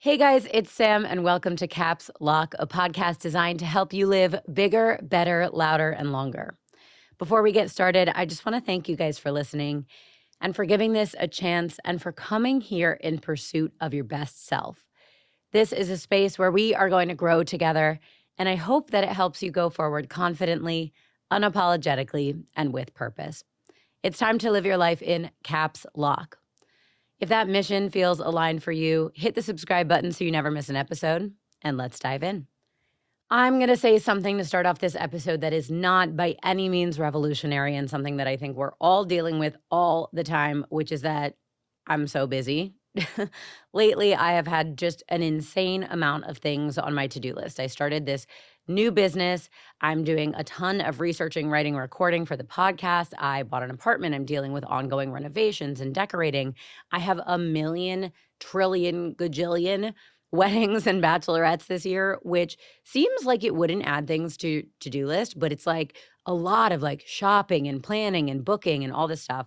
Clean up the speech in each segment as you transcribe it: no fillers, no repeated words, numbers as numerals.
Hey guys, it's Sam, and welcome to Caps Lock, a podcast designed to help you live bigger, better, louder, and longer. Before we get started, I just want to thank you guys for listening and for giving this a chance and for coming here in pursuit of your best self. This is a space where we are going to grow together, and I hope that it helps you go forward confidently, unapologetically, and with purpose. It's time to live your life in Caps Lock. If that mission feels aligned for you, hit the subscribe button so you never miss an episode, and let's dive in. I'm going to say something to start off this episode that is not by any means revolutionary and something that I think we're all dealing with all the time, which is that I'm so busy. Lately, I have had just an insane amount of things on my to-do list. I started this new business. I'm doing a ton of researching, writing, recording for the podcast. I bought an apartment. I'm dealing with ongoing renovations and decorating. I have a million, trillion, gajillion weddings and bachelorettes this year, which seems like it wouldn't add things to to-do list, but it's like a lot of like shopping and planning and booking and all this stuff.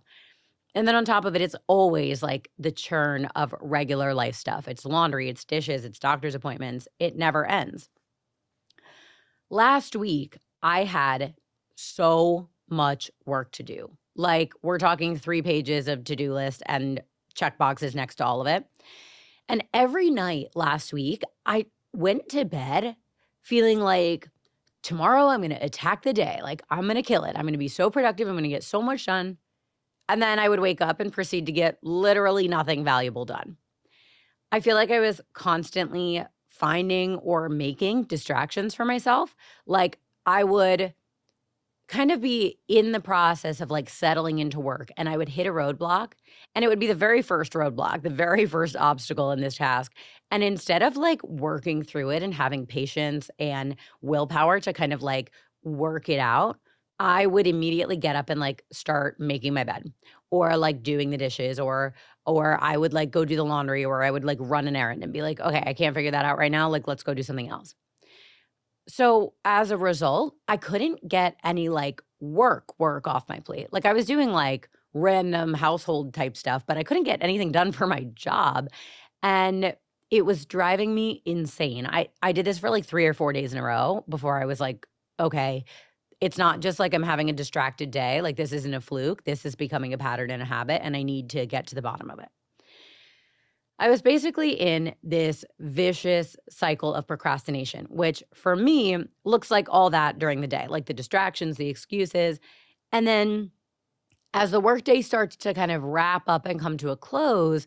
And then on top of it, it's always like the churn of regular life stuff. It's laundry, it's dishes, it's doctor's appointments. It never ends. Last week, I had so much work to do. Like, we're talking 3 pages of to-do list and check boxes next to all of it. And every night last week, I went to bed feeling like tomorrow I'm going to attack the day. Like, I'm going to kill it. I'm going to be so productive. I'm going to get so much done. And then I would wake up and proceed to get literally nothing valuable done. I feel like I was constantly finding or making distractions for myself. Like, I would kind of be in the process of like settling into work, and I would hit a roadblock, and it would be the very first roadblock, the very first obstacle in this task. And instead of like working through it and having patience and willpower to kind of like work it out, I would immediately get up and like start making my bed or like doing the dishes, or I would like go do the laundry, or I would like run an errand and be like, okay, I can't figure that out right now. Like, let's go do something else. So as a result, I couldn't get any like work off my plate. Like, I was doing like random household type stuff, but I couldn't get anything done for my job. And it was driving me insane. I did this for like 3 or 4 days in a row before I was like, okay, it's not just like I'm having a distracted day. Like, this isn't a fluke. This is becoming a pattern and a habit, and I need to get to the bottom of it. I was basically in this vicious cycle of procrastination, which for me looks like all that during the day, like the distractions, the excuses. And then as the workday starts to kind of wrap up and come to a close,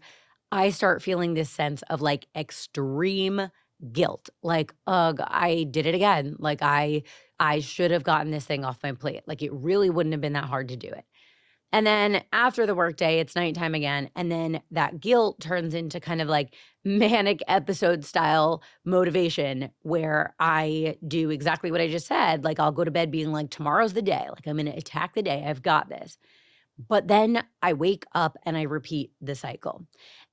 I start feeling this sense of like extreme guilt. Like, ugh, I did it again. Like, I should have gotten this thing off my plate. Like, it really wouldn't have been that hard to do it. And then after the workday, it's nighttime again. And then that guilt turns into kind of like manic episode style motivation where I do exactly what I just said. Like, I'll go to bed being like, tomorrow's the day. Like, I'm going to attack the day. I've got this. But then I wake up and I repeat the cycle.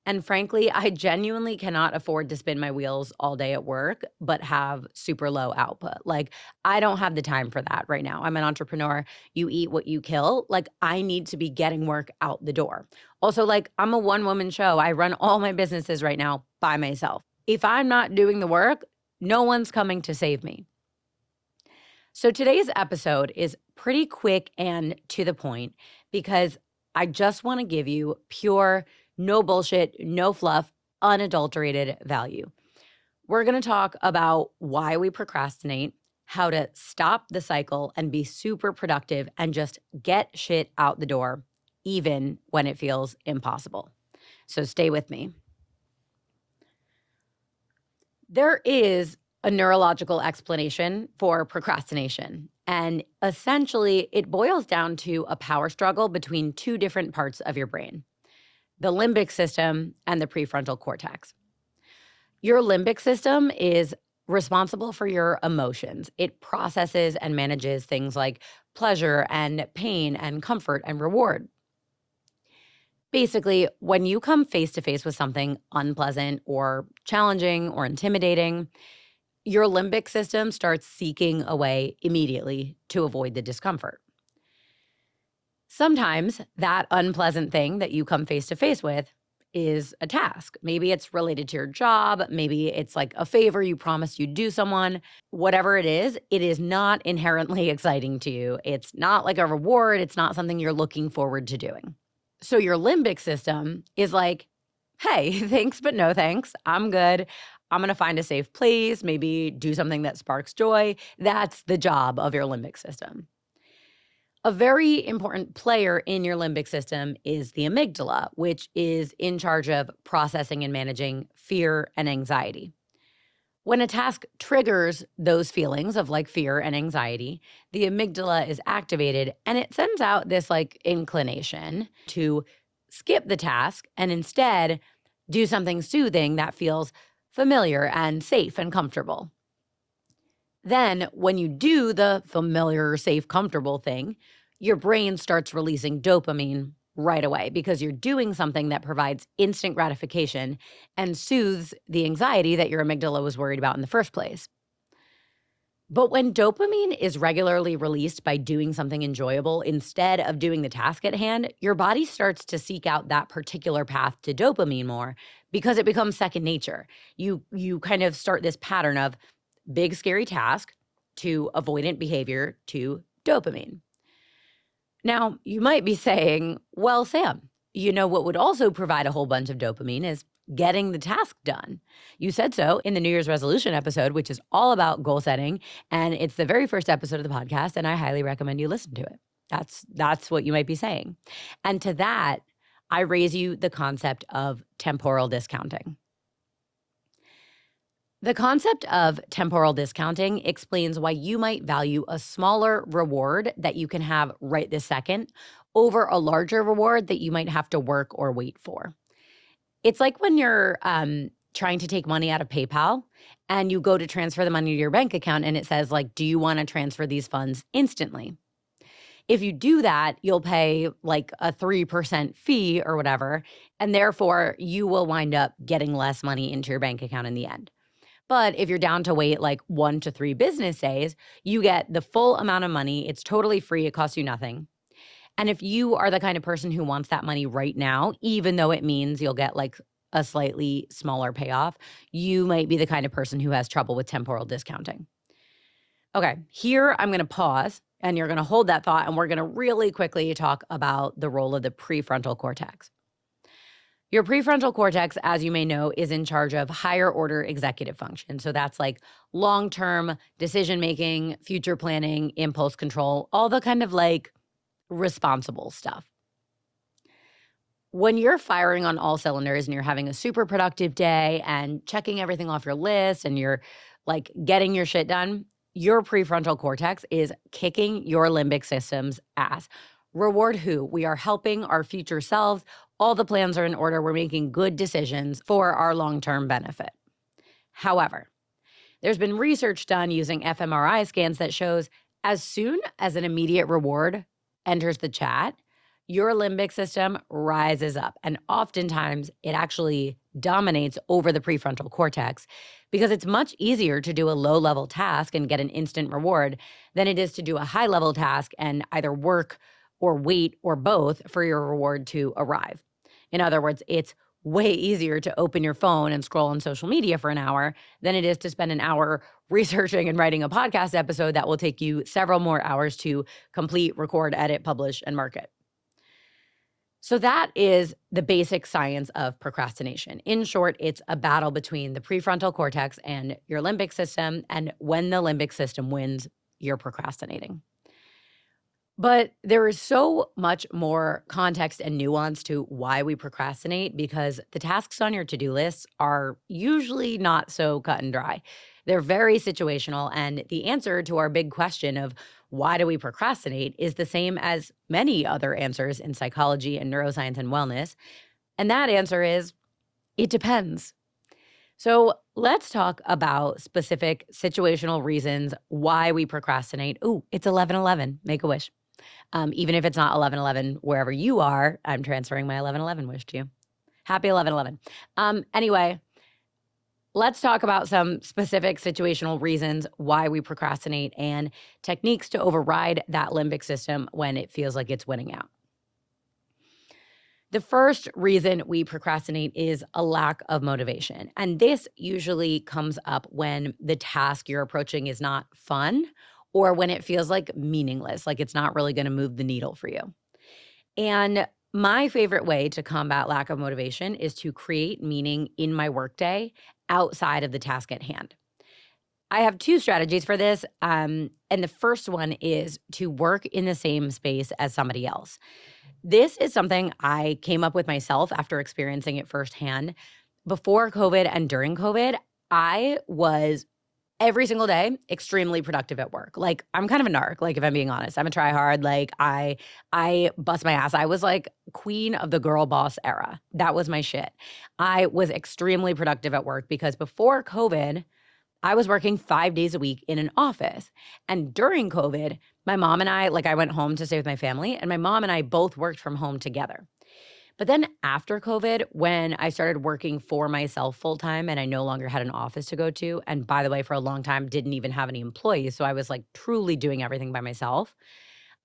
And frankly, I genuinely cannot afford to spin my wheels all day at work, but have super low output. Like, I don't have the time for that right now. I'm an entrepreneur. You eat what you kill. Like, I need to be getting work out the door. Also, like, I'm a one-woman show. I run all my businesses right now by myself. If I'm not doing the work, no one's coming to save me. So today's episode is pretty quick and to the point because I just want to give you pure, no bullshit, no fluff, unadulterated value. We're going to talk about why we procrastinate, how to stop the cycle and be super productive and just get shit out the door, even when it feels impossible. So stay with me. There is a neurological explanation for procrastination. And essentially, it boils down to a power struggle between 2 different parts of your brain, the limbic system and the prefrontal cortex. Your limbic system is responsible for your emotions. It processes and manages things like pleasure and pain and comfort and reward. Basically, when you come face to face with something unpleasant or challenging or intimidating, your limbic system starts seeking a way immediately to avoid the discomfort. Sometimes that unpleasant thing that you come face to face with is a task. Maybe it's related to your job. Maybe it's like a favor you promised you'd do someone. Whatever it is not inherently exciting to you. It's not like a reward. It's not something you're looking forward to doing. So your limbic system is like, hey, thanks, but no thanks. I'm good. I'm going to find a safe place, maybe do something that sparks joy. That's the job of your limbic system. A very important player in your limbic system is the amygdala, which is in charge of processing and managing fear and anxiety. When a task triggers those feelings of like fear and anxiety, the amygdala is activated and it sends out this like inclination to skip the task and instead do something soothing that feels familiar and safe and comfortable. Then, when you do the familiar, safe, comfortable thing, your brain starts releasing dopamine right away because you're doing something that provides instant gratification and soothes the anxiety that your amygdala was worried about in the first place. But when dopamine is regularly released by doing something enjoyable instead of doing the task at hand, your body starts to seek out that particular path to dopamine more because it becomes second nature. You kind of start this pattern of big, scary task to avoidant behavior to dopamine. Now, you might be saying, well, Sam, you know what would also provide a whole bunch of dopamine is getting the task done. You said so in the New Year's resolution episode, which is all about goal setting. And it's the very first episode of the podcast, and I highly recommend you listen to it. That's what you might be saying. And to that, I raise you the concept of temporal discounting. The concept of temporal discounting explains why you might value a smaller reward that you can have right this second over a larger reward that you might have to work or wait for. It's like when you're trying to take money out of PayPal and you go to transfer the money to your bank account and it says like, do you want to transfer these funds instantly? If you do that, you'll pay like a 3% fee or whatever, and therefore you will wind up getting less money into your bank account in the end. But if you're down to wait like 1 to 3 business days, you get the full amount of money. It's totally free. It costs you nothing. And if you are the kind of person who wants that money right now, even though it means you'll get like a slightly smaller payoff, you might be the kind of person who has trouble with temporal discounting. Okay, here I'm going to pause and you're going to hold that thought and we're going to really quickly talk about the role of the prefrontal cortex. Your prefrontal cortex, as you may know, is in charge of higher order executive function. So that's like long-term decision-making, future planning, impulse control, all the kind of like responsible stuff. When you're firing on all cylinders and you're having a super productive day and checking everything off your list and you're like getting your shit done, your prefrontal cortex is kicking your limbic system's ass. Reward who? We are helping our future selves. All the plans are in order. We're making good decisions for our long-term benefit. However, there's been research done using fMRI scans that shows as soon as an immediate reward enters the chat, your limbic system rises up. And oftentimes it actually dominates over the prefrontal cortex because it's much easier to do a low-level task and get an instant reward than it is to do a high-level task and either work or wait or both for your reward to arrive. In other words, it's way easier to open your phone and scroll on social media for an hour than it is to spend an hour researching and writing a podcast episode that will take you several more hours to complete, record, edit, publish, and market. So that is the basic science of procrastination. In short, it's a battle between the prefrontal cortex and your limbic system, and when the limbic system wins, you're procrastinating. But there is so much more context and nuance to why we procrastinate because the tasks on your to-do lists are usually not so cut and dry. They're very situational, and the answer to our big question of why do we procrastinate is the same as many other answers in psychology and neuroscience and wellness. And that answer is, it depends. So let's talk about specific situational reasons why we procrastinate. Ooh, it's 11:11. Make a wish. Even if it's not 11:11 wherever you are, I'm transferring my 11:11 wish to you. Happy 11:11. Anyway, let's talk about some specific situational reasons why we procrastinate and techniques to override that limbic system when it feels like it's winning out. The first reason we procrastinate is a lack of motivation. And this usually comes up when the task you're approaching is not fun or when it feels like meaningless, like it's not really going to move the needle for you. And my favorite way to combat lack of motivation is to create meaning in my workday outside of the task at hand. I have two strategies for this. And the first one is to work in the same space as somebody else. This is something I came up with myself after experiencing it firsthand. Before COVID and during COVID, I was every single day extremely productive at work. Like I'm kind of a narc, like if I'm being honest. I'm a try hard. Like I bust my ass. I was like queen of the girl boss era. That was my shit. I was extremely productive at work because before COVID, I was working 5 days a week in an office. And during COVID, my mom and I, like I went home to stay with my family, and my mom and I both worked from home together. But then after COVID, when I started working for myself full time and I no longer had an office to go to, and by the way, for a long time, didn't even have any employees. So I was like truly doing everything by myself.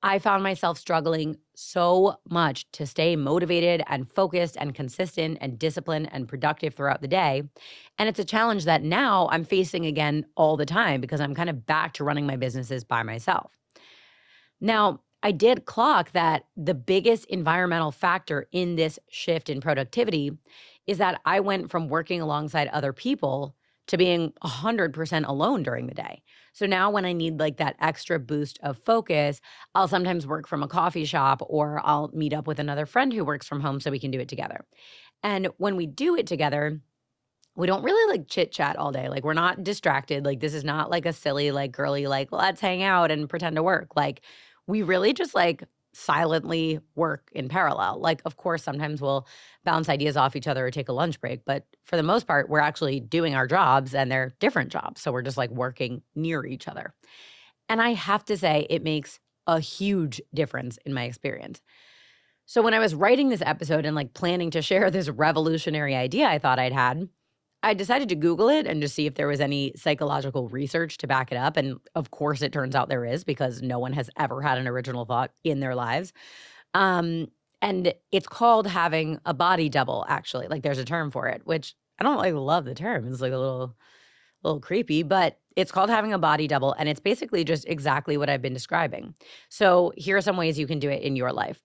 I found myself struggling so much to stay motivated and focused and consistent and disciplined and productive throughout the day. And it's a challenge that now I'm facing again all the time because I'm kind of back to running my businesses by myself. Now, I did clock that the biggest environmental factor in this shift in productivity is that I went from working alongside other people to being 100% alone during the day. So now when I need like that extra boost of focus, I'll sometimes work from a coffee shop or I'll meet up with another friend who works from home so we can do it together. And when we do it together, we don't really like chit chat all day. Like we're not distracted. Like this is not like a silly, like girly, like let's hang out and pretend to work. Like we really just like silently work in parallel. Like, of course, sometimes we'll bounce ideas off each other or take a lunch break. But for the most part, we're actually doing our jobs and they're different jobs. So we're just like working near each other. And I have to say, it makes a huge difference in my experience. So when I was writing this episode and like planning to share this revolutionary idea I thought I'd had, I decided to Google it and just see if there was any psychological research to back it up. And of course, it turns out there is because no one has ever had an original thought in their lives. And it's called having a body double, actually. Like there's a term for it, which I don't like love the term. It's like a little creepy, but it's called having a body double. And it's basically just exactly what I've been describing. So here are some ways you can do it in your life.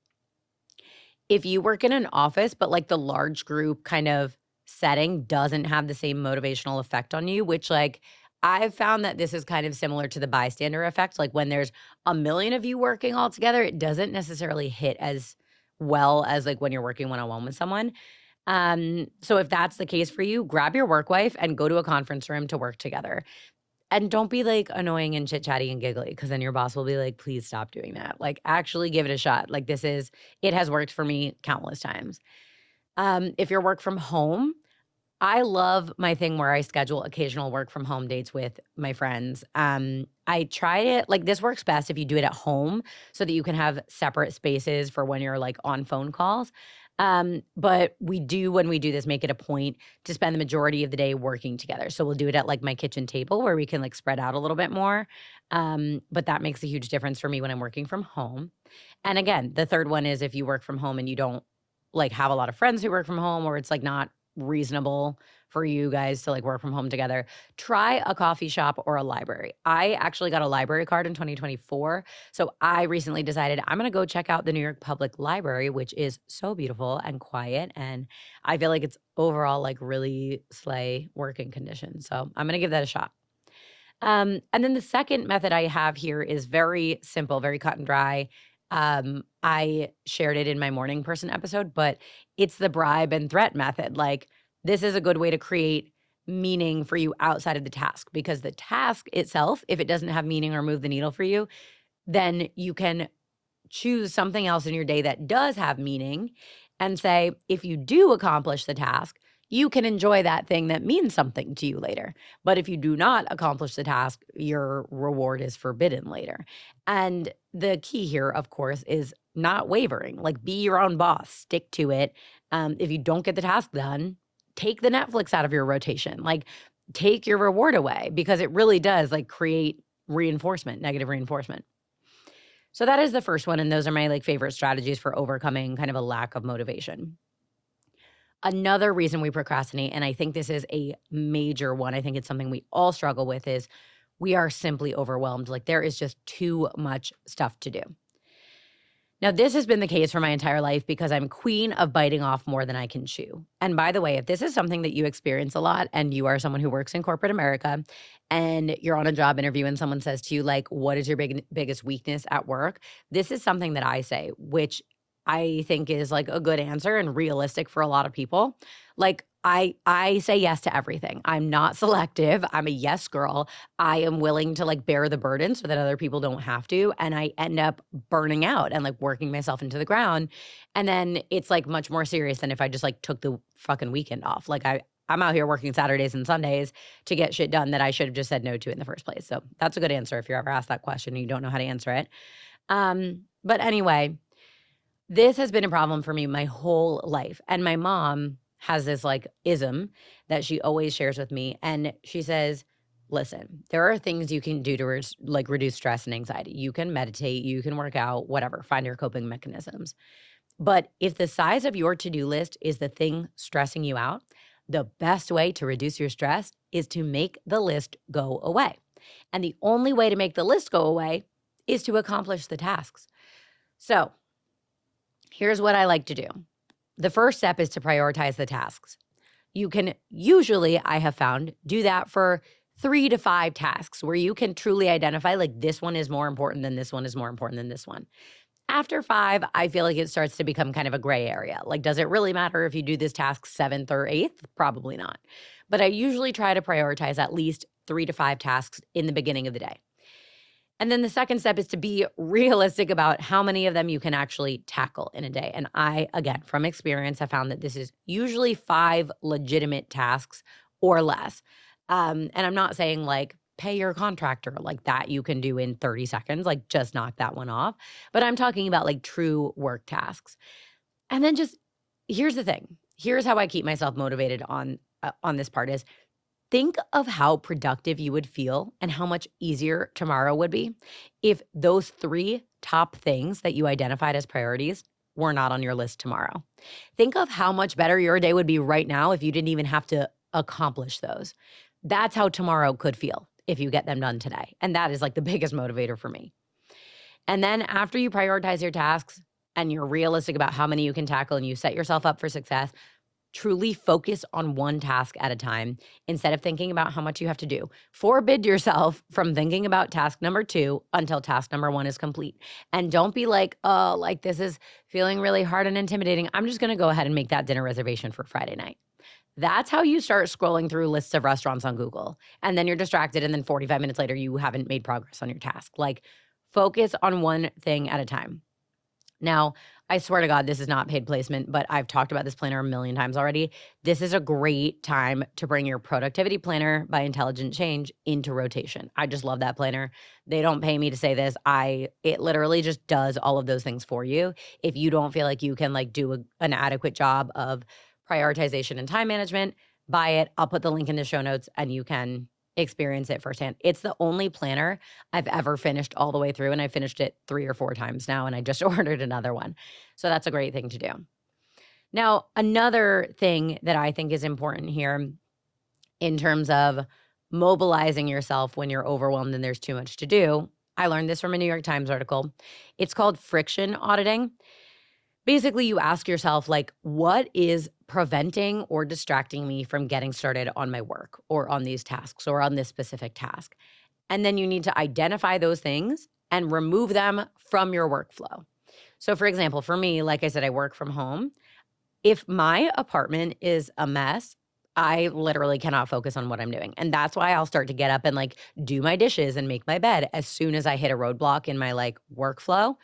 If you work in an office, but like the large group kind of setting doesn't have the same motivational effect on you, which like I've found that this is kind of similar to the bystander effect. Like when there's a million of you working all together, it doesn't necessarily hit as well as like when you're working one-on-one with someone. So if that's the case for you, grab your work wife and go to a conference room to work together. And don't be like annoying and chit-chatty and giggly because then your boss will be like, please stop doing that. Like actually give it a shot. Like it has worked for me countless times. If you're work from home, I love my thing where I schedule occasional work from home dates with my friends. I tried it, like this works best if you do it at home so that you can have separate spaces for when you're like on phone calls. But when we do this, make it a point to spend the majority of the day working together. So we'll do it at like my kitchen table where we can like spread out a little bit more. But that makes a huge difference for me when I'm working from home. And again, the third one is if you work from home and you don't like have a lot of friends who work from home or it's like not reasonable for you guys to like work from home together, try a coffee shop or a library. I actually got a library card in 2024. So I recently decided I'm going to go check out the New York Public Library, which is so beautiful and quiet. And I feel like it's overall like really slay working conditions. So I'm going to give that a shot. And then the second method I have here is very simple, very cut and dry. I shared it in my morning person episode, but it's the bribe and threat method. Like this is a good way to create meaning for you outside of the task because the task itself, if it doesn't have meaning or move the needle for you, then you can choose something else in your day that does have meaning and say, if you do accomplish the task, you can enjoy that thing that means something to you later. But if you do not accomplish the task, your reward is forbidden later. And the key here, of course, is not wavering. Like be your own boss, stick to it. If you don't get the task done, take the Netflix out of your rotation. Like take your reward away because it really does like create reinforcement, negative reinforcement. So that is the first one, and those are my like favorite strategies for overcoming kind of a lack of motivation. Another reason we procrastinate, and I think this is a major one, I think it's something we all struggle with, is we are simply overwhelmed. Like there is just too much stuff to do. Now, this has been the case for my entire life because I'm queen of biting off more than I can chew. And by the way, if this is something that you experience a lot and you are someone who works in corporate America and you're on a job interview and someone says to you, like, what is your biggest weakness at work? This is something that I say, which I think is like a good answer and realistic for a lot of people. Like, I say yes to everything. I'm not selective. I'm a yes girl. I am willing to like bear the burden so that other people don't have to. And I end up burning out and like working myself into the ground. And then it's like much more serious than if I just like took the fucking weekend off. Like I'm out here working Saturdays and Sundays to get shit done that I should have just said no to in the first place. So that's a good answer if you're ever asked that question and you don't know how to answer it. But anyway, this has been a problem for me my whole life. And my mom has this like ism that she always shares with me. And she says, listen, there are things you can do to like reduce stress and anxiety. You can meditate, you can work out, whatever, find your coping mechanisms. But if the size of your to-do list is the thing stressing you out, the best way to reduce your stress is to make the list go away. And the only way to make the list go away is to accomplish the tasks. So here's what I like to do. The first step is to prioritize the tasks. You can usually, I have found, do that for 3 to 5 tasks where you can truly identify like this one is more important than this one is more important than this one. After 5, I feel like it starts to become kind of a gray area. Like, does it really matter if you do this task 7th or 8th? Probably not. But I usually try to prioritize at least 3 to 5 tasks in the beginning of the day. And then the second step is to be realistic about how many of them you can actually tackle in a day. And I, again, from experience, have found that this is usually 5 legitimate tasks or less. And I'm not saying like pay your contractor like that you can do in 30 seconds, like just knock that one off. But I'm talking about like true work tasks. And then just here's the thing. Here's how I keep myself motivated on this part is think of how productive you would feel and how much easier tomorrow would be if those 3 top things that you identified as priorities were not on your list tomorrow. Think of how much better your day would be right now if you didn't even have to accomplish those. That's how tomorrow could feel if you get them done today. And that is like the biggest motivator for me. And then after you prioritize your tasks and you're realistic about how many you can tackle and you set yourself up for success, truly focus on one task at a time instead of thinking about how much you have to do. Forbid yourself from thinking about task number 2 until task number 1 is complete. And don't be like, oh, like this is feeling really hard and intimidating. I'm just going to go ahead and make that dinner reservation for Friday night. That's how you start scrolling through lists of restaurants on Google. And then you're distracted. And then 45 minutes later, you haven't made progress on your task. Like focus on one thing at a time. Now, I swear to God, this is not paid placement, but I've talked about this planner a million times already. This is a great time to bring your productivity planner by Intelligent Change into rotation. I just love that planner. They don't pay me to say this. It literally just does all of those things for you. If you don't feel like you can like do an adequate job of prioritization and time management, buy it. I'll put the link in the show notes and you can experience it firsthand. It's the only planner I've ever finished all the way through, and I finished it 3 or 4 times now, and I just ordered another one. So that's a great thing to do. Now, another thing that I think is important here in terms of mobilizing yourself when you're overwhelmed and there's too much to do, I learned this from a New York Times article. It's called friction auditing. Basically, you ask yourself, like, what is preventing or distracting me from getting started on my work or on these tasks or on this specific task? And then you need to identify those things and remove them from your workflow. So for example, for me, like I said, I work from home. If my apartment is a mess, I literally cannot focus on what I'm doing. And that's why I'll start to get up and like do my dishes and make my bed as soon as I hit a roadblock in my like workflow.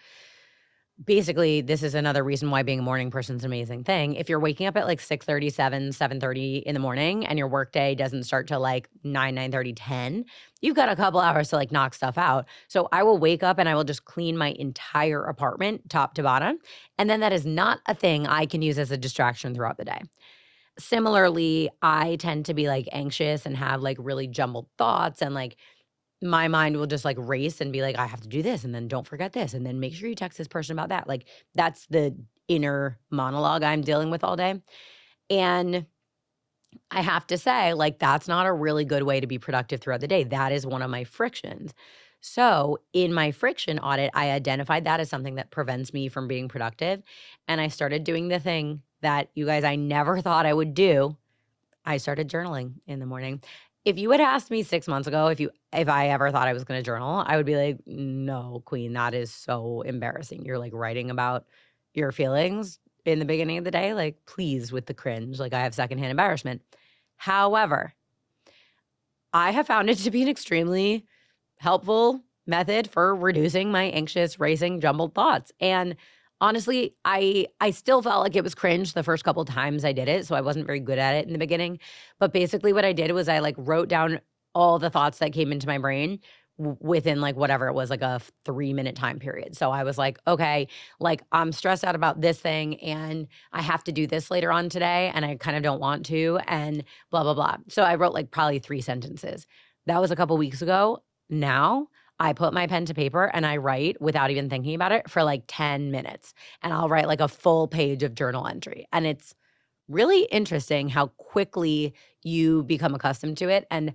Basically, this is another reason why being a morning person is an amazing thing. If you're waking up at like 6:30, 7:30 in the morning and your workday doesn't start till like 9:30, 10, you've got a couple hours to like knock stuff out. So I will wake up and I will just clean my entire apartment top to bottom. And then that is not a thing I can use as a distraction throughout the day. Similarly, I tend to be like anxious and have like really jumbled thoughts and like my mind will just like race and be like, I have to do this, and then don't forget this, and then make sure you text this person about that. Like that's the inner monologue I'm dealing with all day. And I have to say, like, that's not a really good way to be productive throughout the day. That is one of my frictions. So, in my friction audit, I identified that as something that prevents me from being productive. And I started doing the thing that you guys, I never thought I would do. I started journaling in the morning. If you had asked me 6 months ago if I ever thought I was gonna journal, I would be like, "No, queen, that is so embarrassing. You're, like, writing about your feelings in the beginning of the day? Like, please with the cringe, like, I have secondhand embarrassment." However, I have found it to be an extremely helpful method for reducing my anxious, racing, jumbled thoughts. And honestly, I still felt like it was cringe the first couple times I did it, so I wasn't very good at it in the beginning. But basically what I did was I like wrote down all the thoughts that came into my brain within like whatever it was, like a 3-minute time period. So I was like, okay, like I'm stressed out about this thing and I have to do this later on today and I kind of don't want to and blah blah blah. So I wrote like probably 3 sentences. That was a couple weeks ago. Now, I put my pen to paper and I write without even thinking about it for like 10 minutes. And I'll write like a full page of journal entry. And it's really interesting how quickly you become accustomed to it. And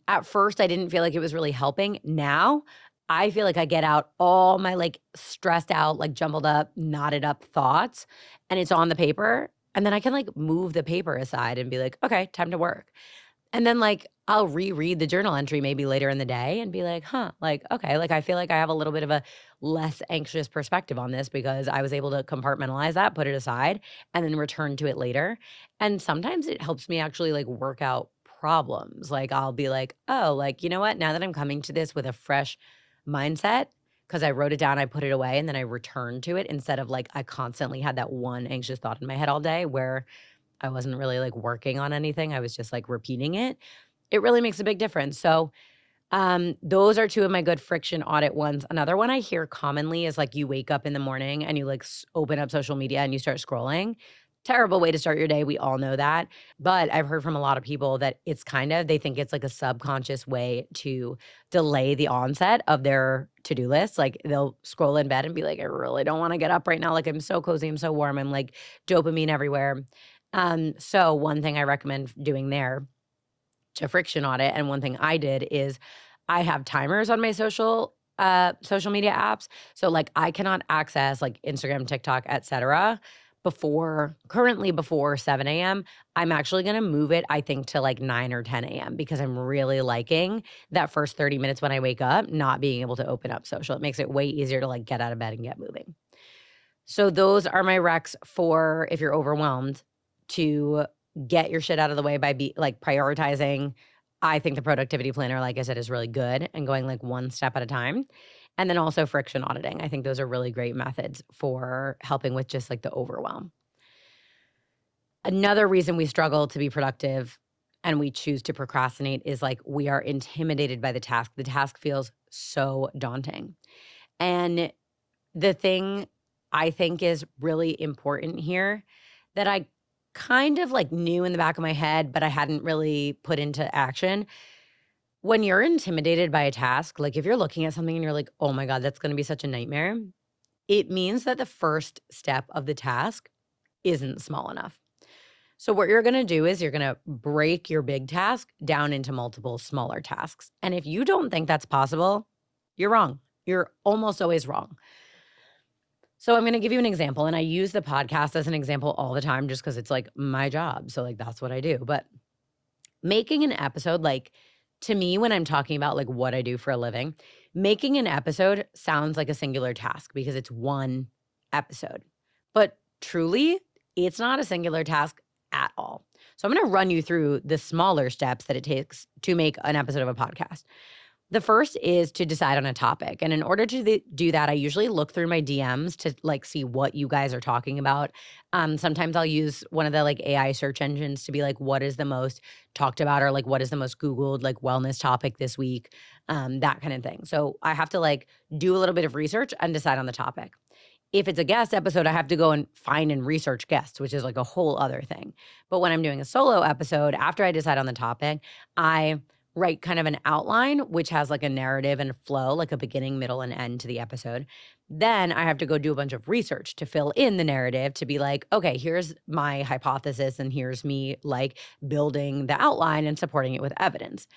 at first, I didn't feel like it was really helping. Now, I feel like I get out all my like stressed out, like jumbled up, knotted up thoughts, and it's on the paper. And then I can like move the paper aside and be like, okay, time to work. And then, like, I'll reread the journal entry maybe later in the day and be like, huh, like, okay, like, I feel like I have a little bit of a less anxious perspective on this because I was able to compartmentalize that, put it aside, and then return to it later. And sometimes it helps me actually, like, work out problems. Like, I'll be like, oh, like, you know what? Now that I'm coming to this with a fresh mindset, because I wrote it down, I put it away, and then I returned to it instead of like I constantly had that one anxious thought in my head all day where I wasn't really like working on anything. I was just like repeating it. It really makes a big difference. So, those are 2 of my good friction audit ones. Another one I hear commonly is like you wake up in the morning and you like open up social media and you start scrolling. Terrible way to start your day. We all know that. But I've heard from a lot of people that it's kind of, they think it's like a subconscious way to delay the onset of their to do list. Like they'll scroll in bed and be like, I really don't want to get up right now. Like I'm so cozy, I'm so warm, I'm like dopamine everywhere. So one thing I recommend doing there to friction audit, and one thing I did is I have timers on my social media apps. So like I cannot access like Instagram, TikTok, etc. before 7 a.m. I'm actually gonna move it, I think, to like 9 or 10 a.m. because I'm really liking that first 30 minutes when I wake up, not being able to open up social. It makes it way easier to like get out of bed and get moving. So those are my recs for if you're overwhelmed to get your shit out of the way by like prioritizing. I think the productivity planner, like I said, is really good and going like one step at a time. And then also friction auditing. I think those are really great methods for helping with just like the overwhelm. Another reason we struggle to be productive and we choose to procrastinate is like we are intimidated by the task. The task feels so daunting. And the thing I think is really important here that I kind of like knew in the back of my head, but I hadn't really put into action. When you're intimidated by a task, like if you're looking at something and you're like, oh my God, that's going to be such a nightmare, it means that the first step of the task isn't small enough. So what you're going to do is you're going to break your big task down into multiple smaller tasks. And if you don't think that's possible, you're wrong. You're almost always wrong. So I'm going to give you an example, and I use the podcast as an example all the time just because it's like my job. So like that's what I do. But making an episode, like to me, when I'm talking about like what I do for a living, making an episode sounds like a singular task because it's one episode. But truly, it's not a singular task at all. So I'm going to run you through the smaller steps that it takes to make an episode of a podcast. The first is to decide on a topic. And in order to do that, I usually look through my DMs to like see what you guys are talking about. Sometimes I'll use one of the like AI search engines to be like, what is the most talked about or like what is the most Googled like wellness topic this week, that kind of thing. So I have to like do a little bit of research and decide on the topic. If it's a guest episode, I have to go and find and research guests, which is like a whole other thing. But when I'm doing a solo episode, after I decide on the topic, I write kind of an outline, which has like a narrative and a flow, like a beginning, middle, and end to the episode. Then I have to go do a bunch of research to fill in the narrative to be like, okay, here's my hypothesis and here's me like building the outline and supporting it with evidence.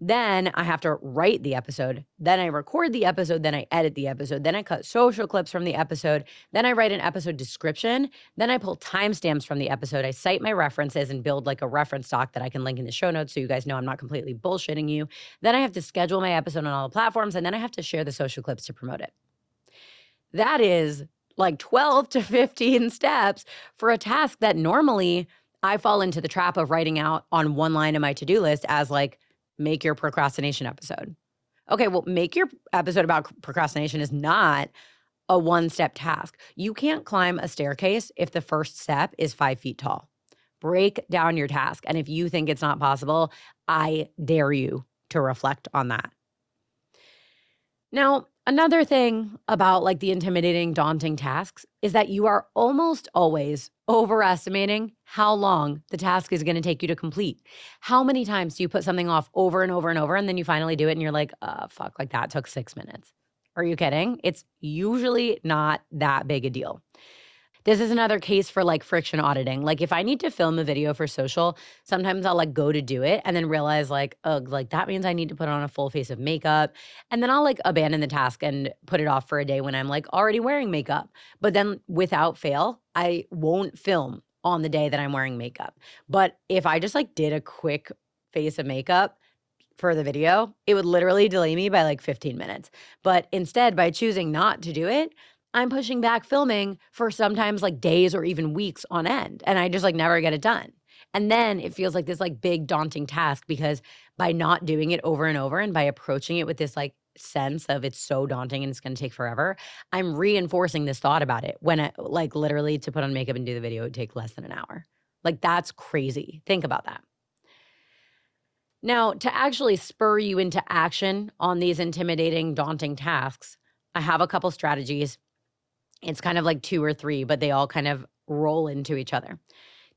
Then I have to write the episode. Then I record the episode. Then I edit the episode. Then I cut social clips from the episode. Then I write an episode description. Then I pull timestamps from the episode. I cite my references and build like a reference doc that I can link in the show notes so you guys know I'm not completely bullshitting you. Then I have to schedule my episode on all the platforms. And then I have to share the social clips to promote it. That is like 12 to 15 steps for a task that normally I fall into the trap of writing out on one line of my to-do list as like, make your procrastination episode. Okay, well, make your episode about procrastination is not a one-step task. You can't climb a staircase if the first step is 5 feet tall. Break down your task. And if you think it's not possible, I dare you to reflect on that. Now, another thing about like the intimidating, daunting tasks is that you are almost always overestimating how long the task is going to take you to complete. How many times do you put something off over and over and over, and then you finally do it and you're like, fuck, like that took 6 minutes. Are you kidding? It's usually not that big a deal. This is another case for like friction auditing. Like if I need to film a video for social, sometimes I'll like go to do it and then realize like, ugh, like that means I need to put on a full face of makeup. And then I'll like abandon the task and put it off for a day when I'm like already wearing makeup. But then without fail, I won't film on the day that I'm wearing makeup. But if I just like did a quick face of makeup for the video, it would literally delay me by like 15 minutes. But instead, by choosing not to do it, I'm pushing back filming for sometimes like days or even weeks on end. And I just like never get it done. And then it feels like this like big daunting task because by not doing it over and over and by approaching it with this like sense of it's so daunting and it's going to take forever, I'm reinforcing this thought about it when I like literally to put on makeup and do the video would take less than an hour. Like that's crazy. Think about that. Now, to actually spur you into action on these intimidating, daunting tasks, I have a couple strategies. It's kind of like 2 or 3, but they all kind of roll into each other.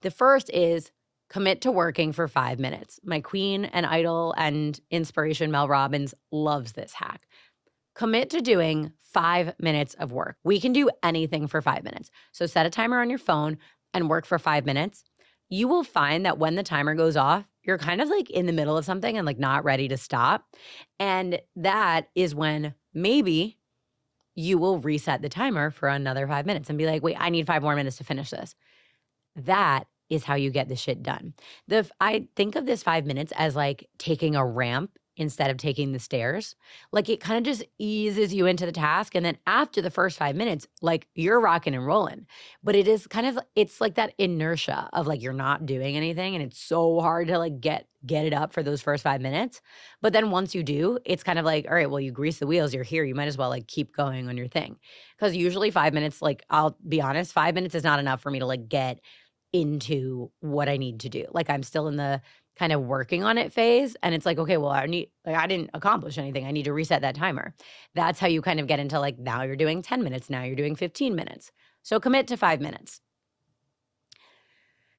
The first is commit to working for 5 minutes. My queen and idol and inspiration, Mel Robbins, loves this hack. Commit to doing 5 minutes of work. We can do anything for 5 minutes. So set a timer on your phone and work for 5 minutes. You will find that when the timer goes off, you're kind of like in the middle of something and like not ready to stop. And that is when maybe you will reset the timer for another 5 minutes and be like, wait, I need 5 more minutes to finish this. That is how you get the shit done. I think of this 5 minutes as like taking a ramp instead of taking the stairs. Like it kind of just eases you into the task. And then after the first 5 minutes, like you're rocking and rolling. But it is kind of, it's like that inertia of like you're not doing anything. And it's so hard to like get it up for those first 5 minutes. But then once you do, it's kind of like, all right, well, you grease the wheels, you're here. You might as well like keep going on your thing. Because usually 5 minutes, like I'll be honest, 5 minutes is not enough for me to like get into what I need to do. Like I'm still in the kind of working on it phase. And it's like, okay, well, I didn't accomplish anything. I need to reset that timer. That's how you kind of get into like, now you're doing 10 minutes. Now you're doing 15 minutes. So commit to 5 minutes.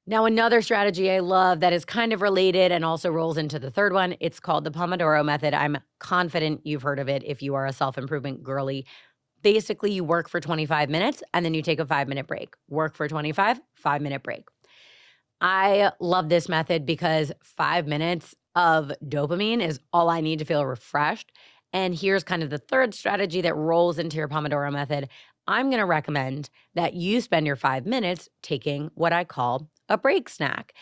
Now, another strategy I love that is kind of related and also rolls into the third one, it's called the Pomodoro Method. I'm confident you've heard of it if you are a self-improvement girly. Basically, you work for 25 minutes and then you take a 5-minute break. Work for 25, 5-minute break. I love this method because 5 minutes of dopamine is all I need to feel refreshed. And here's kind of the third strategy that rolls into your Pomodoro Method. I'm going to recommend that you spend your 5 minutes taking what I call a break snack.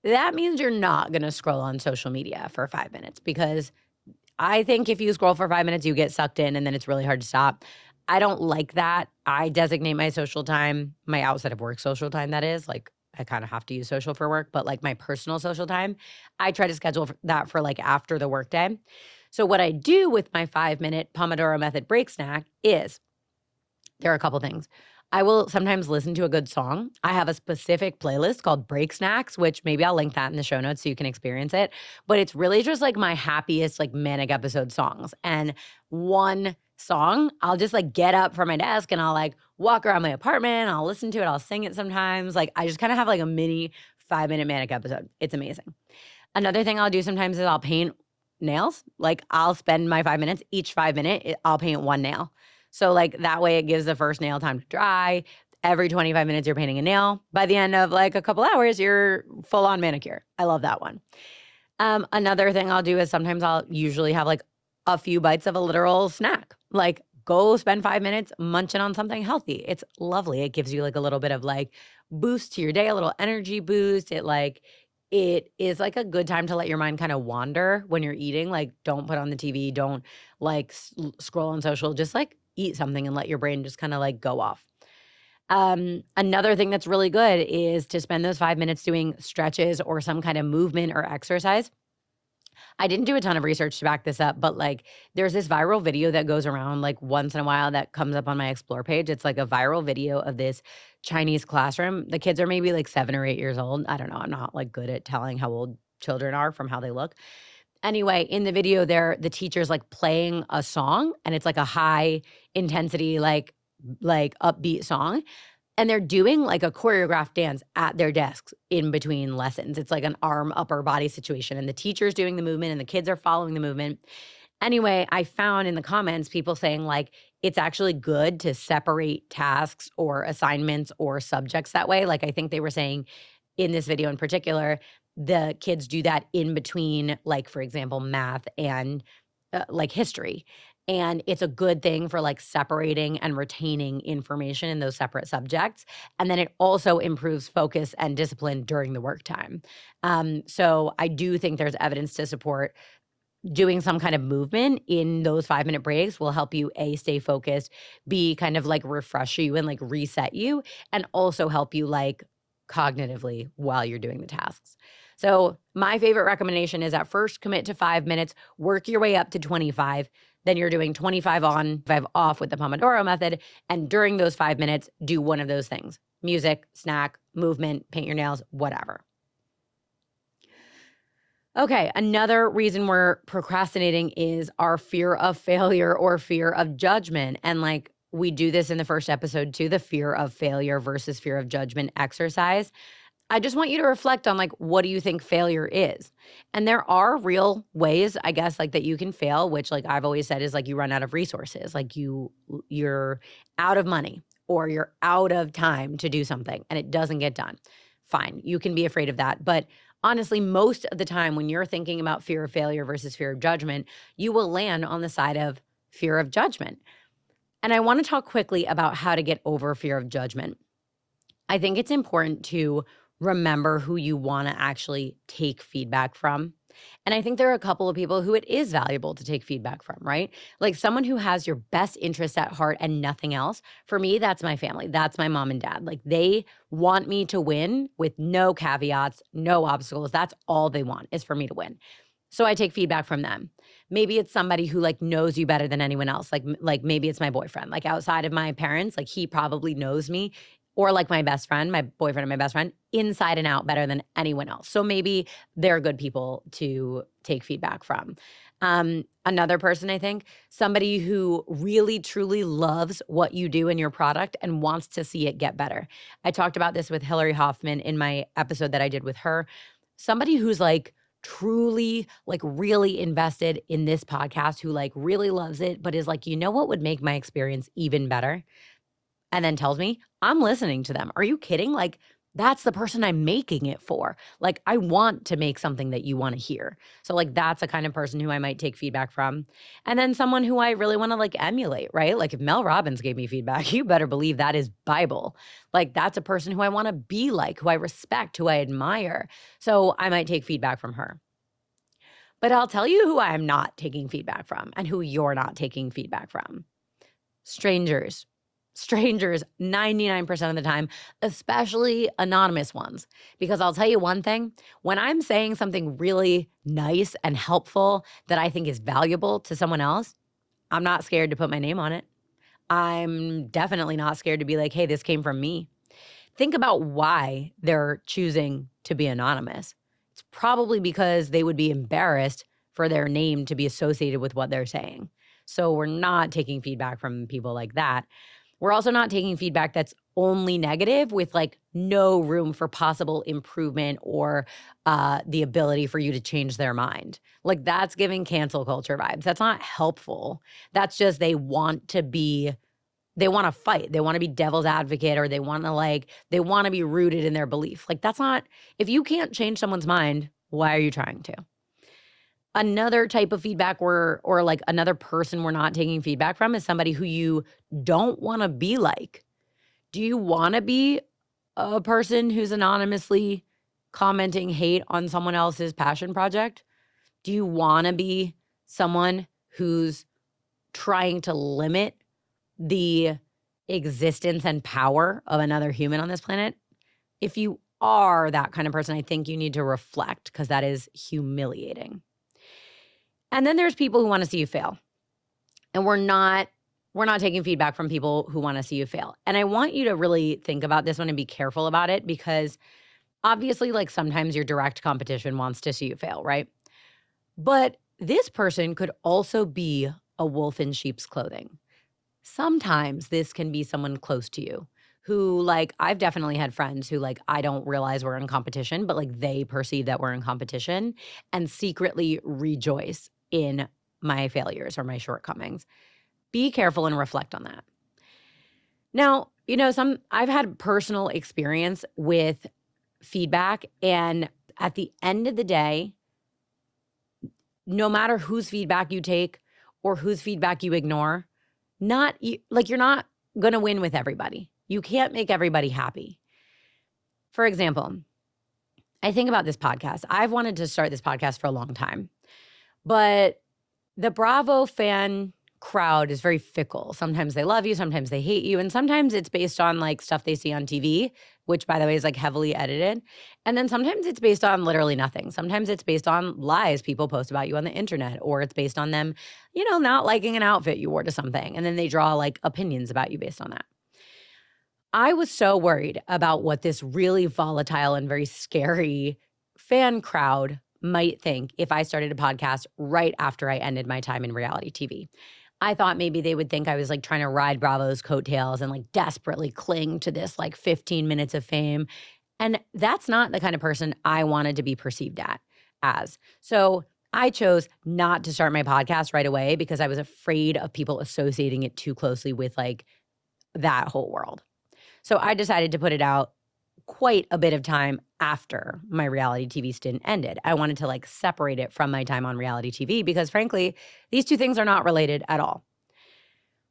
That means you're not going to scroll on social media for 5 minutes because I think if you scroll for 5 minutes, you get sucked in and then it's really hard to stop. I don't like that. I designate my social time, my outside of work social time, that is. Like I kind of have to use social for work, but like my personal social time, I try to schedule that for like after the workday. So what I do with my 5-minute Pomodoro Method break snack is there are a couple things. I will sometimes listen to a good song. I have a specific playlist called Break Snacks, which maybe I'll link that in the show notes so you can experience it. But it's really just like my happiest like manic episode songs. And one song, I'll just like get up from my desk and I'll like walk around my apartment. I'll listen to it. I'll sing it sometimes. Like I just kind of have like a mini 5-minute manic episode. It's amazing. Another thing I'll do sometimes is I'll paint nails. Like I'll spend my 5 minutes, each 5 minute, I'll paint one nail. So like that way it gives the first nail time to dry. Every 25 minutes you're painting a nail. By the end of like a couple hours, you're full on manicure. I love that one. Another thing I'll do is sometimes I'll usually have like a few bites of a literal snack. Like go spend 5 minutes munching on something healthy. It's lovely. It gives you like a little bit of like boost to your day, a little energy boost. It is like a good time to let your mind kind of wander when you're eating. Like don't put on the TV, don't like scroll on social, just like eat something and let your brain just kind of like go off. Another thing that's really good is to spend those 5 minutes doing stretches or some kind of movement or exercise. I didn't do a ton of research to back this up, but like there's this viral video that goes around like once in a while that comes up on my explore page. It's like a viral video of this Chinese classroom. The kids are maybe like 7 or 8 years old. I don't know. I'm not like good at telling how old children are from how they look. Anyway, in the video there, the teacher's like playing a song and it's like a high intensity, like upbeat song. And they're doing like a choreographed dance at their desks in between lessons. It's like an arm, upper body situation. And the teacher's doing the movement and the kids are following the movement. Anyway, I found in the comments people saying like, it's actually good to separate tasks or assignments or subjects that way. Like I think they were saying in this video in particular, the kids do that in between, like, for example, math and like history. And it's a good thing for like separating and retaining information in those separate subjects. And then it also improves focus and discipline during the work time. So I do think there's evidence to support doing some kind of movement in those 5 minute breaks will help you A, stay focused, B, kind of like refresh you and like reset you, and also help you like cognitively while you're doing the tasks. So my favorite recommendation is at first commit to 5 minutes, work your way up to 25. Then you're doing 25 on, 5 off with the Pomodoro Method. And during those 5 minutes, do one of those things: music, snack, movement, paint your nails, whatever. Okay, another reason we're procrastinating is our fear of failure or fear of judgment. And like we do this in the first episode too, the fear of failure versus fear of judgment exercise. I just want you to reflect on like, what do you think failure is? And there are real ways, I guess, like that you can fail, which like I've always said is like you run out of resources, like you're out of money or you're out of time to do something and it doesn't get done. Fine, you can be afraid of that. But honestly, most of the time when you're thinking about fear of failure versus fear of judgment, you will land on the side of fear of judgment. And I want to talk quickly about how to get over fear of judgment. I think it's important to remember who you want to actually take feedback from. And I think there are a couple of people who it is valuable to take feedback from, right? Like someone who has your best interests at heart and nothing else. For me, that's my family. That's my mom and dad. Like they want me to win with no caveats, no obstacles. That's all they want is for me to win. So I take feedback from them. Maybe it's somebody who like knows you better than anyone else. Like maybe it's my boyfriend. Like outside of my parents, like he probably knows me, or like my best friend, my boyfriend and my best friend, inside and out better than anyone else. So maybe they're good people to take feedback from. Another person, I think, somebody who really, truly loves what you do in your product and wants to see it get better. I talked about this with Hillary Hoffman in my episode that I did with her. Somebody who's like truly, like really invested in this podcast, who like really loves it, but is like, you know what would make my experience even better? And then tells me, I'm listening to them. Are you kidding? Like, that's the person I'm making it for. Like, I want to make something that you want to hear. So like, that's a kind of person who I might take feedback from. And then someone who I really want to like emulate, right? Like if Mel Robbins gave me feedback, you better believe that is Bible. Like that's a person who I want to be like, who I respect, who I admire. So I might take feedback from her. But I'll tell you who I am not taking feedback from and who you're not taking feedback from. Strangers. Strangers 99% of the time, especially anonymous ones. Because I'll tell you one thing, when I'm saying something really nice and helpful that I think is valuable to someone else, I'm not scared to put my name on it. I'm definitely not scared to be like, hey, this came from me. Think about why they're choosing to be anonymous. It's probably because they would be embarrassed for their name to be associated with what they're saying. So we're not taking feedback from people like that. We're also not taking feedback that's only negative with like no room for possible improvement or the ability for you to change their mind. Like that's giving cancel culture vibes. That's not helpful. That's just they want to fight. They want to be devil's advocate, or they want to be rooted in their belief. Like that's not, if you can't change someone's mind, why are you trying to? Another type of feedback or like another person we're not taking feedback from is somebody who you don't want to be like. Do you want to be a person who's anonymously commenting hate on someone else's passion project? Do you want to be someone who's trying to limit the existence and power of another human on this planet? If you are that kind of person, I think you need to reflect, because that is humiliating. And then there's people who want to see you fail. And we're not taking feedback from people who want to see you fail. And I want you to really think about this one and be careful about it, because obviously, like sometimes your direct competition wants to see you fail, right? But this person could also be a wolf in sheep's clothing. Sometimes this can be someone close to you who, like, I've definitely had friends who, like, I don't realize we're in competition, but like they perceive that we're in competition and secretly rejoice in my failures or my shortcomings. Be careful and reflect on that. Now, I've had personal experience with feedback, and at the end of the day, no matter whose feedback you take or whose feedback you ignore, you're not going to win with everybody. You can't make everybody happy. For example, I think about this podcast. I've wanted to start this podcast for a long time, but the Bravo fan crowd is very fickle. Sometimes they love you, sometimes they hate you, and sometimes it's based on like stuff they see on TV, which by the way is like heavily edited. And then sometimes it's based on literally nothing. Sometimes it's based on lies people post about you on the internet, or it's based on them, not liking an outfit you wore to something. And then they draw like opinions about you based on that. I was so worried about what this really volatile and very scary fan crowd might think if I started a podcast right after I ended my time in reality TV. I thought maybe they would think I was like trying to ride Bravo's coattails and like desperately cling to this like 15 minutes of fame. And that's not the kind of person I wanted to be perceived as. So I chose not to start my podcast right away because I was afraid of people associating it too closely with like that whole world. So I decided to put it out quite a bit of time after my reality TV stint ended. I wanted to like separate it from my time on reality TV because frankly, these two things are not related at all.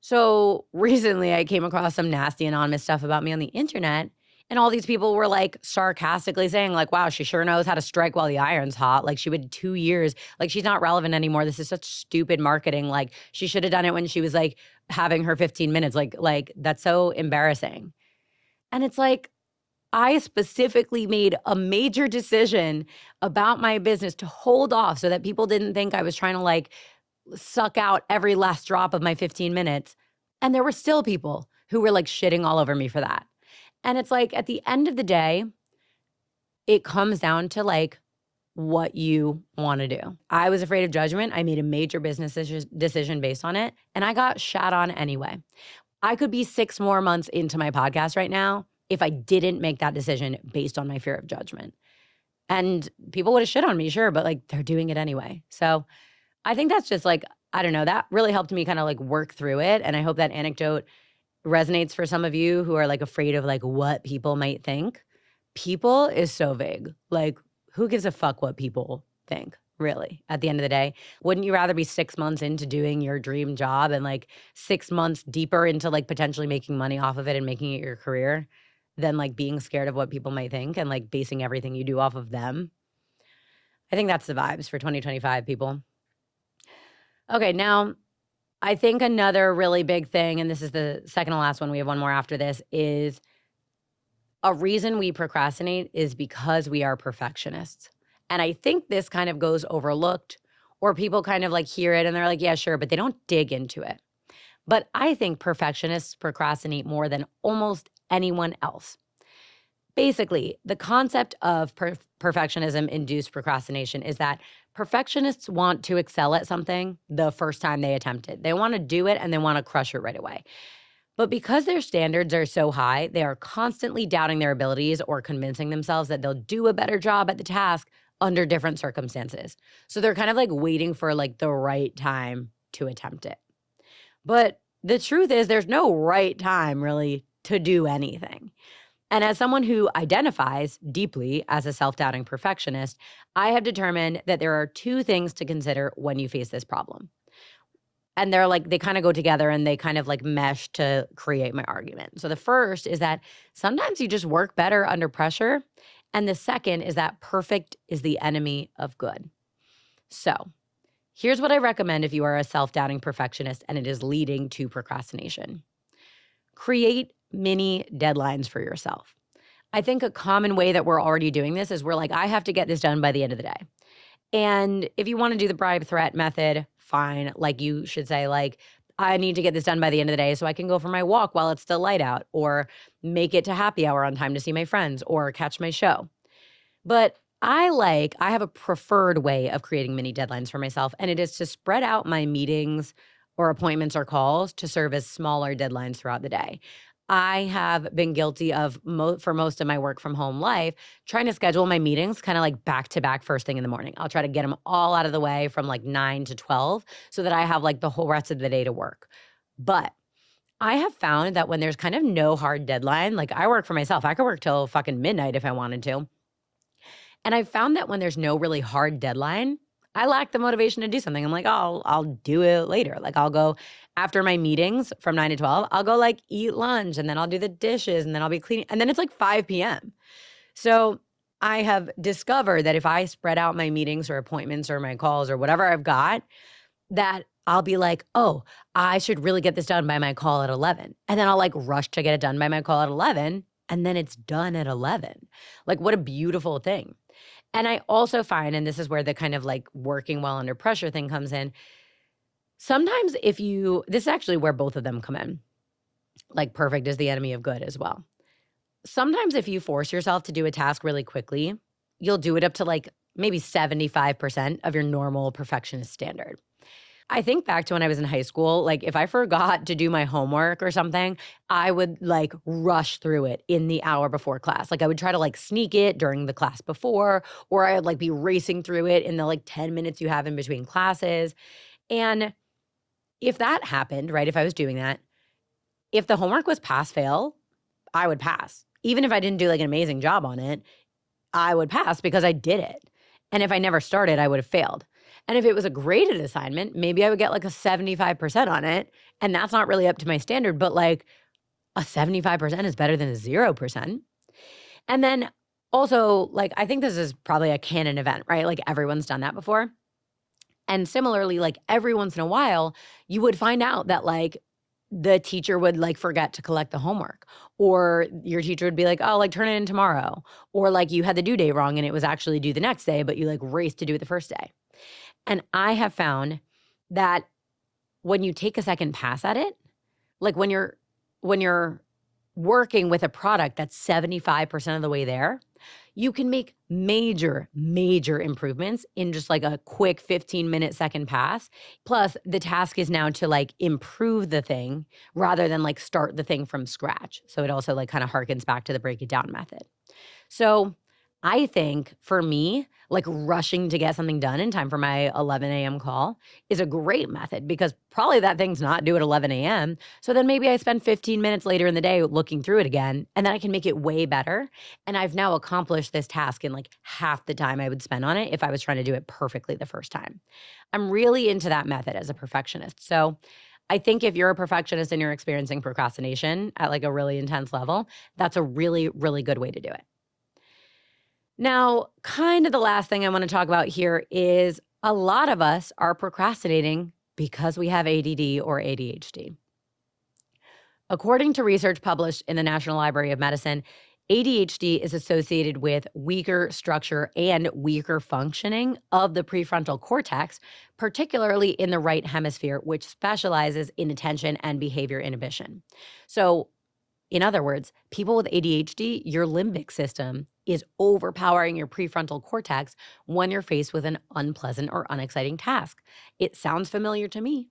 So recently I came across some nasty anonymous stuff about me on the internet, and all these people were like sarcastically saying like, wow, she sure knows how to strike while the iron's hot. Like she waited 2 years. Like she's not relevant anymore. This is such stupid marketing. Like she should have done it when she was like having her 15 minutes. Like that's so embarrassing. And it's like, I specifically made a major decision about my business to hold off so that people didn't think I was trying to like suck out every last drop of my 15 minutes. And there were still people who were like shitting all over me for that. And it's like, at the end of the day, it comes down to like what you want to do. I was afraid of judgment. I made a major business decision based on it, and I got shat on anyway. I could be 6 more months into my podcast right now if I didn't make that decision based on my fear of judgment. And people would have shit on me, sure, but like they're doing it anyway. So I think that's just like, I don't know, that really helped me kind of like work through it. And I hope that anecdote resonates for some of you who are like afraid of like what people might think. People is so vague. Like who gives a fuck what people think? Really, at the end of the day, wouldn't you rather be 6 months into doing your dream job and like 6 months deeper into like potentially making money off of it and making it your career than like being scared of what people might think and like basing everything you do off of them? I think that's the vibes for 2025, people. Okay, now I think another really big thing, and this is the second to last one, we have one more after this, is a reason we procrastinate is because we are perfectionists. And I think this kind of goes overlooked, or people kind of like hear it and they're like, yeah, sure, but they don't dig into it. But I think perfectionists procrastinate more than almost anyone else. Basically, the concept of perfectionism-induced procrastination is that perfectionists want to excel at something the first time they attempt it. They want to do it and they want to crush it right away. But because their standards are so high, they are constantly doubting their abilities or convincing themselves that they'll do a better job at the task under different circumstances. So they're kind of like waiting for like the right time to attempt it. But the truth is, there's no right time really to do anything. And as someone who identifies deeply as a self-doubting perfectionist, I have determined that there are two things to consider when you face this problem. And they're like, they kind of go together and they kind of like mesh to create my argument. So the first is that sometimes you just work better under pressure. And the second is that perfect is the enemy of good. So here's what I recommend if you are a self-doubting perfectionist and it is leading to procrastination. Create mini deadlines for yourself. I think a common way that we're already doing this is we're like, I have to get this done by the end of the day. And if you want to do the bribe threat method, fine. Like you should say like, I need to get this done by the end of the day so I can go for my walk while it's still light out, or make it to happy hour on time to see my friends or catch my show. But I have a preferred way of creating mini deadlines for myself, and it is to spread out my meetings or appointments or calls to serve as smaller deadlines throughout the day. I have been guilty of, for most of my work from home life, trying to schedule my meetings kind of like back to back first thing in the morning. I'll try to get them all out of the way from like 9 to 12 so that I have like the whole rest of the day to work. But I have found that when there's kind of no hard deadline, like I work for myself, I could work till fucking midnight if I wanted to. And I've found that when there's no really hard deadline, I lack the motivation to do something. I'm like, oh, I'll do it later. Like I'll go after my meetings from 9 to 12, I'll go like eat lunch and then I'll do the dishes and then I'll be cleaning. And then it's like 5 p.m. So I have discovered that if I spread out my meetings or appointments or my calls or whatever I've got, that I'll be like, oh, I should really get this done by my call at 11. And then I'll like rush to get it done by my call at 11. And then it's done at 11. Like what a beautiful thing. And I also find, and this is where the kind of like working well under pressure thing comes in. Sometimes this is actually where both of them come in. Like perfect is the enemy of good as well. Sometimes if you force yourself to do a task really quickly, you'll do it up to like maybe 75% of your normal perfectionist standard. I think back to when I was in high school, like if I forgot to do my homework or something, I would like rush through it in the hour before class. Like I would try to like sneak it during the class before, or I would like be racing through it in the like 10 minutes you have in between classes. And if that happened, right, if I was doing that, if the homework was pass fail, I would pass. Even if I didn't do like an amazing job on it, I would pass because I did it. And if I never started, I would have failed. And if it was a graded assignment, maybe I would get like a 75% on it. And that's not really up to my standard, but like a 75% is better than a 0%. And then also, like, I think this is probably a canon event, right? Like everyone's done that before. And similarly, like every once in a while, you would find out that like the teacher would like forget to collect the homework, or your teacher would be like, oh, like turn it in tomorrow. Or like you had the due date wrong and it was actually due the next day, but you like raced to do it the first day. And I have found that when you take a second pass at it, like when you're working with a product that's 75% of the way there, you can make major, major improvements in just like a quick 15-minute second pass. Plus, the task is now to like improve the thing rather than like start the thing from scratch. So it also like kind of harkens back to the break it down method. So I think for me, like rushing to get something done in time for my 11 a.m. call is a great method because probably that thing's not due at 11 a.m. So then maybe I spend 15 minutes later in the day looking through it again, and then I can make it way better. And I've now accomplished this task in like half the time I would spend on it if I was trying to do it perfectly the first time. I'm really into that method as a perfectionist. So I think if you're a perfectionist and you're experiencing procrastination at like a really intense level, that's a really, really good way to do it. Now, kind of the last thing I want to talk about here is a lot of us are procrastinating because we have ADD or ADHD. According to research published in the National Library of Medicine, ADHD is associated with weaker structure and weaker functioning of the prefrontal cortex, particularly in the right hemisphere, which specializes in attention and behavior inhibition. So, in other words, people with ADHD, your limbic system is overpowering your prefrontal cortex when you're faced with an unpleasant or unexciting task. It sounds familiar to me.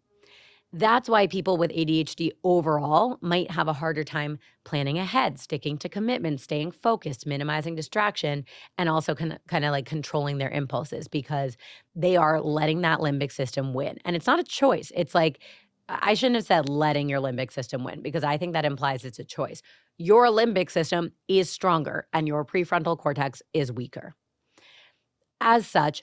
That's why people with ADHD overall might have a harder time planning ahead, sticking to commitments, staying focused, minimizing distraction, and also kind of like controlling their impulses because they are letting that limbic system win. And it's not a choice. It's like, I shouldn't have said letting your limbic system win because I think that implies it's a choice. Your limbic system is stronger and your prefrontal cortex is weaker. As such,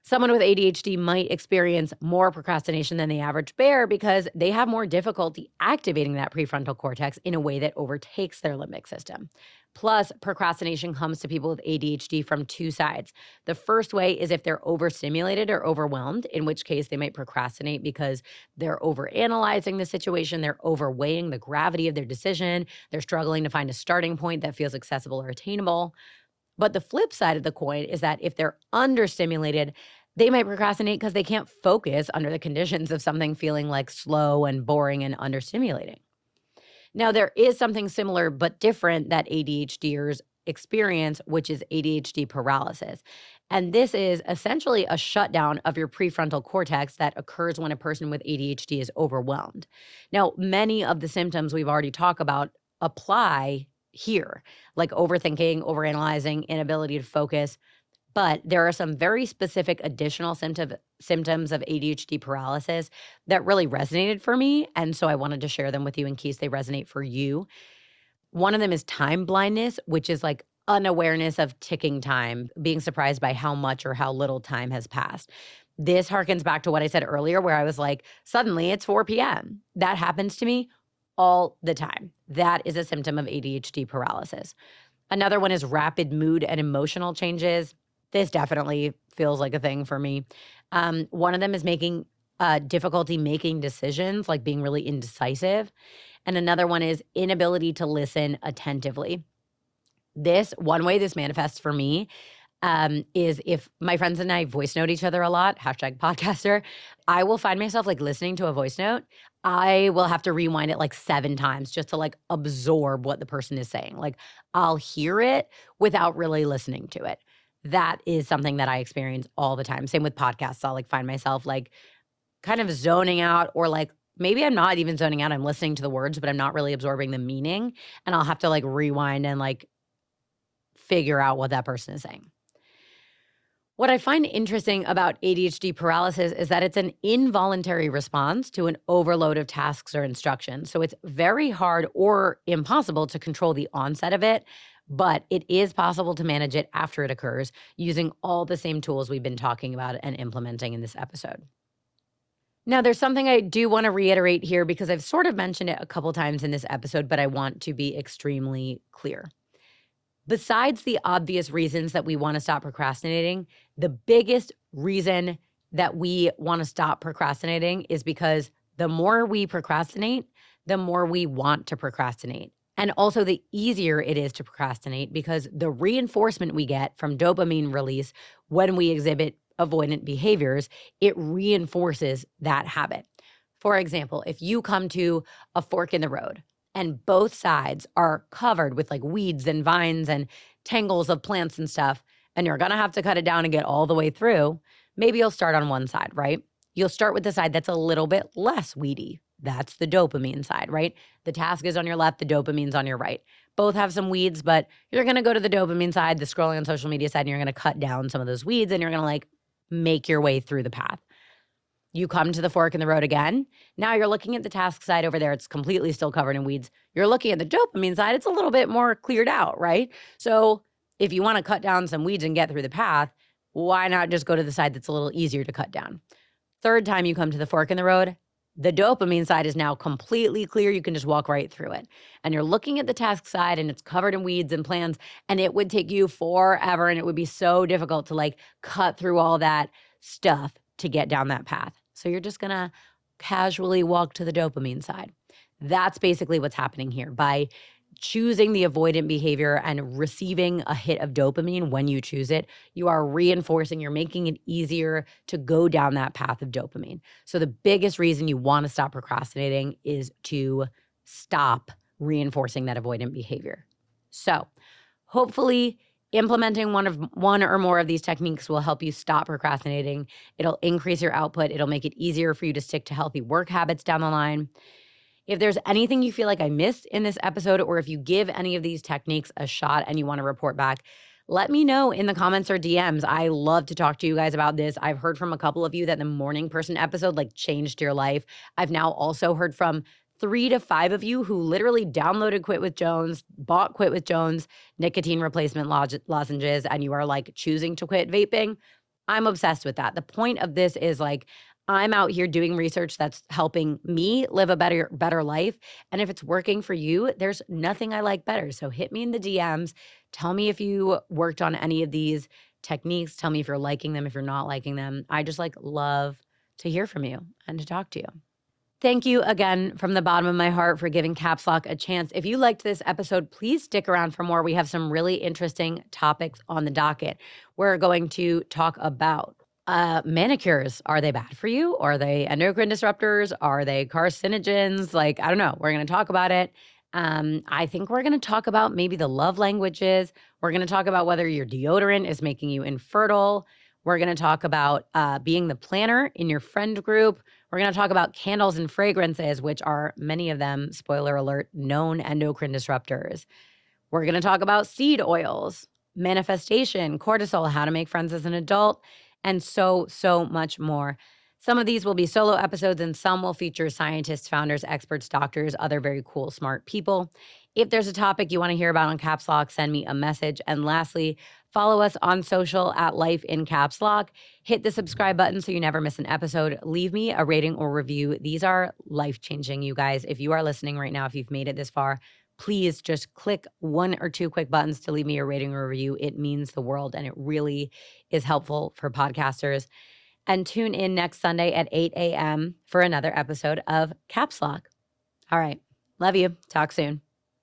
someone with ADHD might experience more procrastination than the average bear because they have more difficulty activating that prefrontal cortex in a way that overtakes their limbic system. Plus, procrastination comes to people with ADHD from two sides. The first way is if they're overstimulated or overwhelmed, in which case they might procrastinate because they're overanalyzing the situation, they're overweighing the gravity of their decision, they're struggling to find a starting point that feels accessible or attainable. But the flip side of the coin is that if they're understimulated, they might procrastinate because they can't focus under the conditions of something feeling like slow and boring and understimulating. Now, there is something similar but different that ADHDers experience, which is ADHD paralysis. And this is essentially a shutdown of your prefrontal cortex that occurs when a person with ADHD is overwhelmed. Now, many of the symptoms we've already talked about apply here, like overthinking, overanalyzing, inability to focus. But there are some very specific additional symptoms of ADHD paralysis that really resonated for me. And so I wanted to share them with you in case they resonate for you. One of them is time blindness, which is like unawareness of ticking time, being surprised by how much or how little time has passed. This harkens back to what I said earlier, where I was like, suddenly it's 4 p.m. That happens to me all the time. That is a symptom of ADHD paralysis. Another one is rapid mood and emotional changes. This definitely feels like a thing for me. One of them is difficulty making decisions, like being really indecisive. And another one is inability to listen attentively. One way this manifests for me is if my friends and I voice note each other a lot, #podcaster, I will find myself like listening to a voice note. I will have to rewind it like 7 times just to like absorb what the person is saying. Like I'll hear it without really listening to it. That is something that I experience all the time. Same with podcasts. I'll like find myself like kind of zoning out, or like maybe I'm not even zoning out. I'm listening to the words, but I'm not really absorbing the meaning. And I'll have to like rewind and like figure out what that person is saying. What I find interesting about ADHD paralysis is that it's an involuntary response to an overload of tasks or instructions. So it's very hard or impossible to control the onset of it, but it is possible to manage it after it occurs using all the same tools we've been talking about and implementing in this episode. Now, there's something I do want to reiterate here because I've sort of mentioned it a couple times in this episode, but I want to be extremely clear. Besides the obvious reasons that we want to stop procrastinating, the biggest reason that we want to stop procrastinating is because the more we procrastinate, the more we want to procrastinate. And also the easier it is to procrastinate because the reinforcement we get from dopamine release when we exhibit avoidant behaviors, it reinforces that habit. For example, if you come to a fork in the road, and both sides are covered with like weeds and vines and tangles of plants and stuff, and you're gonna have to cut it down and get all the way through, maybe you'll start on one side, right? You'll start with the side that's a little bit less weedy. That's the dopamine side, right? The task is on your left, the dopamine's on your right. Both have some weeds, but you're gonna go to the dopamine side, the scrolling on social media side, and you're gonna cut down some of those weeds and you're gonna like make your way through the path. You come to the fork in the road again. Now you're looking at the task side over there. It's completely still covered in weeds. You're looking at the dopamine side. It's a little bit more cleared out, right? So if you want to cut down some weeds and get through the path, why not just go to the side that's a little easier to cut down? Third time you come to the fork in the road, the dopamine side is now completely clear. You can just walk right through it. And you're looking at the task side and it's covered in weeds and plants, and it would take you forever and it would be so difficult to like cut through all that stuff to get down that path. So you're just going to casually walk to the dopamine side. That's basically what's happening here. By choosing the avoidant behavior and receiving a hit of dopamine when you choose it, you are reinforcing, you're making it easier to go down that path of dopamine. So the biggest reason you want to stop procrastinating is to stop reinforcing that avoidant behavior. So hopefully Implementing one or more of these techniques will help you stop procrastinating. It'll increase your output. It'll make it easier for you to stick to healthy work habits down the line. If there's anything you feel like I missed in this episode, or if you give any of these techniques a shot and you want to report back, let me know in the comments or DMs. I love to talk to you guys about this. I've heard from a couple of you that the morning person episode like changed your life. I've now also heard from 3 to 5 of you who literally downloaded Quit with Jones, bought Quit with Jones nicotine replacement lozenges, and you are like choosing to quit vaping. I'm obsessed with that. The point of this is like, I'm out here doing research that's helping me live a better life. And if it's working for you, there's nothing I like better. So hit me in the DMs. Tell me if you worked on any of these techniques. Tell me if you're liking them, if you're not liking them. I just like love to hear from you and to talk to you. Thank you again from the bottom of my heart for giving Caps Lock a chance. If you liked this episode, please stick around for more. We have some really interesting topics on the docket. We're going to talk about manicures. Are they bad for you? Are they endocrine disruptors? Are they carcinogens? Like, I don't know. We're going to talk about it. I think we're going to talk about maybe the love languages. We're going to talk about whether your deodorant is making you infertile. We're going to talk about being the planner in your friend group. We're going to talk about candles and fragrances, which are many of them, spoiler alert, known endocrine disruptors. We're going to talk about seed oils, manifestation, cortisol, how to make friends as an adult, and so much more. Some of these will be solo episodes and some will feature scientists, founders, experts, doctors, other very cool, smart people. If there's a topic you want to hear about on Caps Lock, send me a message. And lastly, follow us on social at Life in Caps Lock. Hit the subscribe button so you never miss an episode. Leave me a rating or review. These are life-changing, you guys. If you are listening right now, if you've made it this far, please just click 1 or 2 quick buttons to leave me a rating or review. It means the world, and it really is helpful for podcasters. And tune in next Sunday at 8 a.m. for another episode of Caps Lock. All right. Love you. Talk soon.